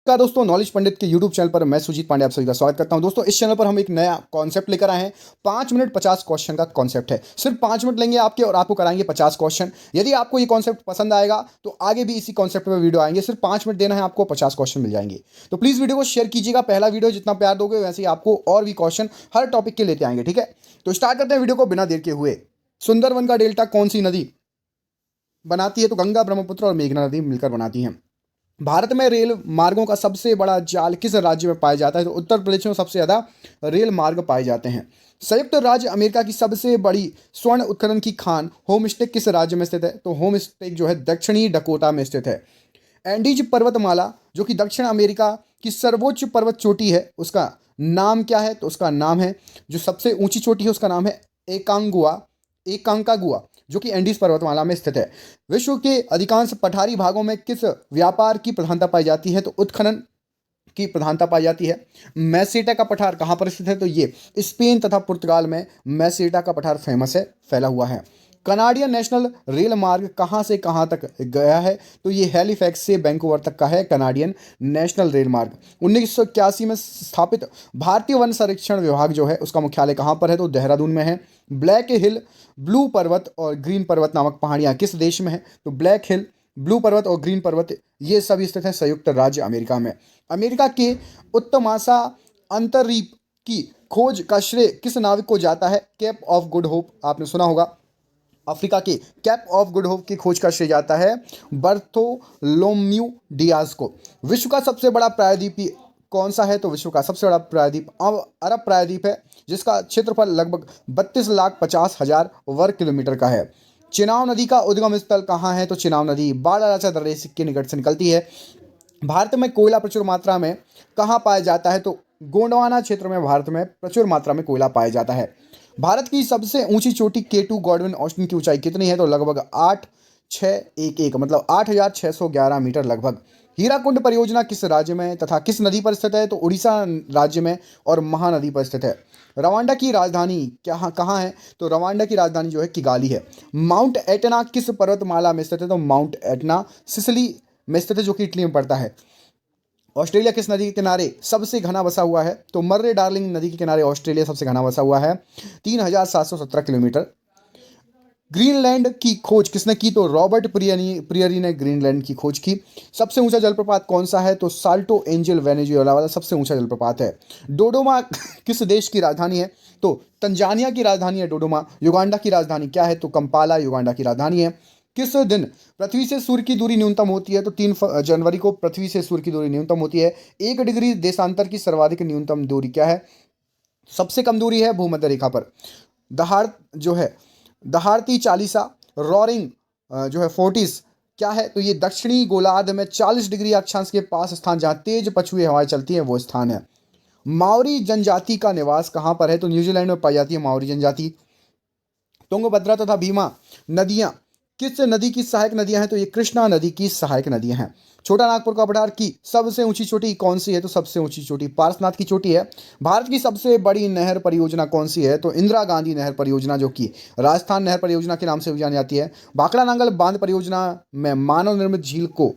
का दोस्तों नॉलेज पंडित के YouTube चैनल पर मैं सुजीत पांडे आप सभी का स्वागत करता हूं। दोस्तों इस चैनल पर हम एक नया कॉन्सेप्ट लेकर आए हैं। 5 मिनट 50 क्वेश्चन का कॉन्सेप्ट है। सिर्फ 5 मिनट लेंगे आपके और आपको कराएंगे 50 क्वेश्चन। यदि आपको ये कॉन्सेप्ट पसंद आएगा तो आगे भी इसी कॉन्सेप्ट पर वीडियो आएंगे। सिर्फ 5 मिनट देना है आपको, 50 क्वेश्चन मिल जाएंगे। तो प्लीज़ वीडियो को शेयर कीजिएगा। पहला वीडियो जितना प्यार दोगे वैसे ही आपको और भी क्वेश्चन हर टॉपिक के लेते आएंगे। ठीक है, तो स्टार्ट करते हैं वीडियो को बिना देर के हुए। सुंदरवन का डेल्टा कौन सी नदी बनाती है? तो गंगा, ब्रह्मपुत्र और मेघना नदी मिलकर बनाती हैं। भारत में रेल मार्गों का सबसे बड़ा जाल किस राज्य में पाया जाता है? तो उत्तर प्रदेश में सबसे ज़्यादा रेल मार्ग पाए जाते हैं। संयुक्त राज्य अमेरिका की सबसे बड़ी स्वर्ण उत्खनन की खान होमस्टे किस राज्य में स्थित है? तो होमस्टे जो है दक्षिणी डकोटा में स्थित है। एंडीज पर्वतमाला जो कि दक्षिण अमेरिका की सर्वोच्च पर्वत चोटी है, उसका नाम क्या है? तो उसका नाम है, जो सबसे ऊंची चोटी है उसका नाम है एकांगुआ, एकांकागुआ, जो कि एंडीज पर्वतमाला में स्थित है। विश्व के अधिकांश पठारी भागों में किस व्यापार की प्रधानता पाई जाती है? तो उत्खनन की प्रधानता पाई जाती है। मैसेटा का पठार कहाँ पर स्थित है? तो ये स्पेन तथा पुर्तगाल में मैसेटा का पठार फेमस है, फैला हुआ है। कनाडियन नेशनल रेल मार्ग कहाँ से कहाँ तक गया है? तो ये हैलिफैक्स से वैंकूवर तक का है कनाडियन नेशनल रेल मार्ग। 1981 में स्थापित भारतीय वन संरक्षण विभाग जो है उसका मुख्यालय कहाँ पर है? तो देहरादून में है। ब्लैक हिल, ब्लू पर्वत और ग्रीन पर्वत नामक पहाड़ियाँ किस देश में है? तो ब्लैक हिल, ब्लू पर्वत और ग्रीन पर्वत ये सभी स्थित हैं संयुक्त राज्य अमेरिका में। अमेरिका के उत्तमासा अंतर्द्वीप की खोज का श्रेय किस नाविक को जाता है? केप ऑफ गुड होप, आपने सुना होगा। अफ्रीका के कैप ऑफ गुड होप की खोज का श्रेय जाता है बर्थोलोम्यू डियाज को। विश्व का सबसे बड़ा प्रायद्वीप कौन सा है? तो विश्व का सबसे बड़ा प्रायद्वीप अरब प्रायद्वीप है, जिसका क्षेत्रफल लगभग 32,50,000 वर्ग किलोमीटर का है। चिनाब नदी का उद्गम स्थल कहाँ है? तो चिनाब नदी बालाराचा दर्रे के निकट से निकलती है। भारत में कोयला प्रचुर मात्रा में कहाँ पाया जाता है? तो गोंडवाना क्षेत्र में भारत में प्रचुर मात्रा में कोयला पाया जाता है। भारत की सबसे ऊंची चोटी केटू गॉडविन ऑस्टिन की ऊंचाई कितनी है? तो लगभग 8611, मतलब 8611 मीटर लगभग। हीराकुंड परियोजना किस राज्य में तथा किस नदी पर स्थित है? तो उड़ीसा राज्य में और महानदी पर स्थित है। रवांडा की राजधानी क्या कहाँ है? तो रवांडा की राजधानी जो है किगाली है। माउंट एटना किस पर्वतमाला में स्थित है? तो माउंट एटना सिसिली में स्थित है, जो कि इटली में पड़ता है। ऑस्ट्रेलिया किस नदी के किनारे सबसे घना बसा हुआ है? तो मर्रे डार्लिंग नदी के किनारे ऑस्ट्रेलिया सबसे घना बसा हुआ है, 3717 किलोमीटर। ग्रीनलैंड की खोज किसने की? तो रॉबर्ट प्रियरी ने ग्रीनलैंड की खोज की। सबसे ऊंचा जलप्रपात कौन सा है? तो साल्टो एंजल वेनेजुएला वाला सबसे ऊंचा जलप्रपात है। डोडोमा किस देश की राजधानी है? तो तंजानिया की राजधानी है डोडोमा। युगांडा की राजधानी क्या है? तो कंपाला युगांडा की राजधानी है। किस दिन पृथ्वी से सूर्य की दूरी न्यूनतम होती है? तो 3 जनवरी को पृथ्वी से सूर्य की दूरी न्यूनतम होती है। 1 डिग्री देशांतर की सर्वाधिक न्यूनतम दूरी क्या है? सबसे कम दूरी है भूमध्य रेखा पर। दहाड़ जो है, दहाड़ती चालीसा, रॉरिंग जो है फोर्टिस क्या है? तो ये दक्षिणी गोलार्ध में 40 डिग्री अक्षांश के पास स्थान जहाँ तेज पछुए हवाएं चलती हैं वो स्थान है। माओरी जनजाति का निवास कहाँ पर है? तो न्यूजीलैंड में पाई जाती है माओरी जनजाति। तुंगभद्रा तथा भीमा नदियां किस नदी की सहायक नदियां हैं? तो ये कृष्णा नदी की सहायक नदियां हैं। छोटा नागपुर का पठार की सबसे ऊंची चोटी कौन सी है? तो सबसे ऊंची चोटी पार्श्वनाथ की चोटी है। भारत की सबसे बड़ी नहर परियोजना कौन सी है? तो इंदिरा गांधी नहर परियोजना, जो कि राजस्थान नहर परियोजना के नाम से भी जानी जाती है। भाखड़ा नांगल बांध परियोजना में मानव निर्मित झील को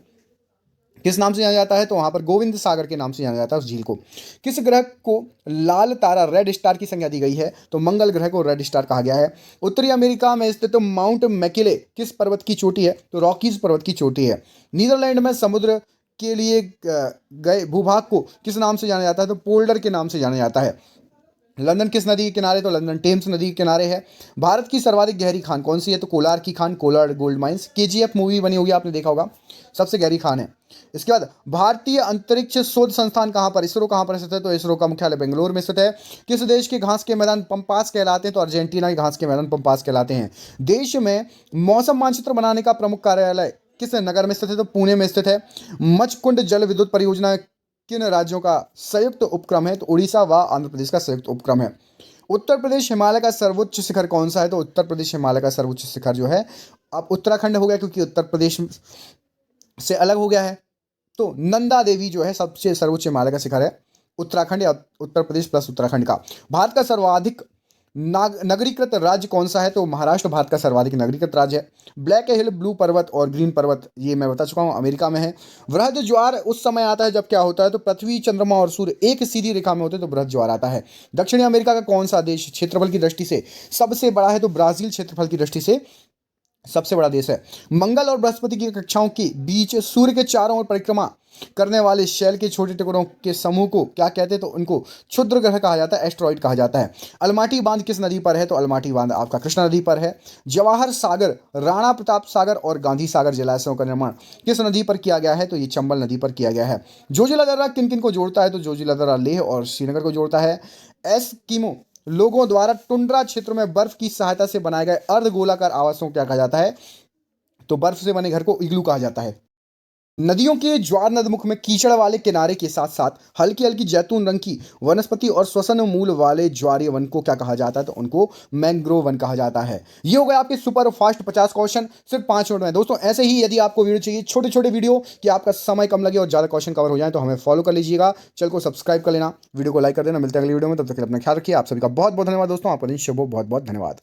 किस नाम से जाना जाता है? तो वहां पर गोविंद सागर के नाम से जाना जाता है उस झील को। किस ग्रह को लाल तारा रेड स्टार की संज्ञा दी गई है? तो मंगल ग्रह को रेड स्टार कहा गया है। उत्तरी अमेरिका में स्थित माउंट मैकिले किस पर्वत की चोटी है? तो रॉकीज पर्वत की चोटी है। नीदरलैंड में समुद्र के लिए गए भूभाग को किस नाम से जाना जाता है? तो पोल्डर के नाम से जाना जाता है। लंदन किस नदी के किनारे? तो लंदन टेम्स नदी के किनारे है। भारत की सर्वाधिक गहरी खान कौन सी है? तो कोलार की Khan, Kolar gold mines. KGF movie बनी होगी, आपने देखा होगा, सबसे गहरी खान है। इसके बाद भारतीय अंतरिक्ष शोध संस्थान कहाँ पर, इसरो कहाँ पर स्थित है? तो इसरो का मुख्यालय बेंगलोर में स्थित है। किस देश के घास के मैदान पंपास कहलाते हैं? तो अर्जेंटीना के घास के मैदान पंपास कहलाते हैं। देश में मौसम मानचित्र बनाने का प्रमुख कार्यालय किस नगर में स्थित है? तो पुणे में स्थित है। मचकुंड जल विद्युत परियोजना किन राज्यों का संयुक्त उपक्रम है? तो उड़ीसा व आंध्र प्रदेश का संयुक्त उपक्रम है। उत्तर प्रदेश हिमालय का सर्वोच्च शिखर कौन सा है? तो उत्तर प्रदेश हिमालय का सर्वोच्च शिखर जो है, अब उत्तराखंड हो गया क्योंकि उत्तर प्रदेश से अलग हो गया है। तो नंदा देवी जो है सबसे सर्वोच्च हिमालय का शिखर है, उत्तराखंड या उत्तर प्रदेश प्लस उत्तराखंड का। भारत का सर्वाधिक नगरीकृत राज्य कौन सा है? तो महाराष्ट्र भारत का सर्वाधिक नगरीकृत राज्य है। ब्लैक हिल, ब्लू पर्वत और ग्रीन पर्वत, ये मैं बता चुका हूँ, अमेरिका में है। वृहद ज्वार उस समय आता है जब क्या होता है? तो पृथ्वी, चंद्रमा और सूर्य एक सीधी रेखा में होते हैं तो वृहद ज्वार आता है। दक्षिणी अमेरिका का कौन सा देश क्षेत्रफल की दृष्टि से सबसे बड़ा है? तो ब्राजील क्षेत्रफल की दृष्टि से सबसे बड़ा देश है। मंगल और बृहस्पति की कक्षाओं के बीच सूर्य के चारों ओर परिक्रमा करने वाले शैल के छोटे टुकड़ों के समूह को क्या कहते हैं? तो उनको क्षुद्र ग्रह कहा जाता है, एस्ट्रॉइड कहा जाता है। अलमाटी बांध किस नदी पर है? तो अलमाटी बांध आपका कृष्णा नदी पर है। जवाहर सागर, राणा प्रताप सागर और गांधी सागर जलाशयों का निर्माण किस नदी पर किया गया है? तो ये चंबल नदी पर किया गया है। जोजिला दर्रा किन किन को जोड़ता है? तो जोजिला दर्रा लेह और श्रीनगर को जोड़ता है। एस्किमो लोगों द्वारा टुंड्रा क्षेत्र में बर्फ की सहायता से बनाए गए अर्धगोलाकार आवासों को क्या कहा जाता है? तो बर्फ से बने घर को इग्लू कहा जाता है। नदियों के ज्वार नदमुख में कीचड़ वाले किनारे के साथ साथ हल्की हल्की जैतून रंग की वनस्पति और श्वसन मूल वाले ज्वारीय वन को क्या कहा जाता है? तो उनको मैंग्रोव वन कहा जाता है। ये हो गए आपके सुपर फास्ट 50 क्वेश्चन सिर्फ 5 मिनट में। दोस्तों ऐसे ही यदि आपको वीडियो चाहिए, छोटे छोटे वीडियो कि आपका समय कम लगे और ज़्यादा क्वेश्चन कवर हो जाए, तो हमें फॉलो कर लीजिएगा, चैनल को सब्सक्राइब कर लेना, वीडियो को लाइक कर देना। मिलते हैं अगली वीडियो में, तब तक अपना ख्याल रखिए। आप सभी का बहुत बहुत धन्यवाद दोस्तों, आपका दिन शुभ हो। बहुत बहुत धन्यवाद।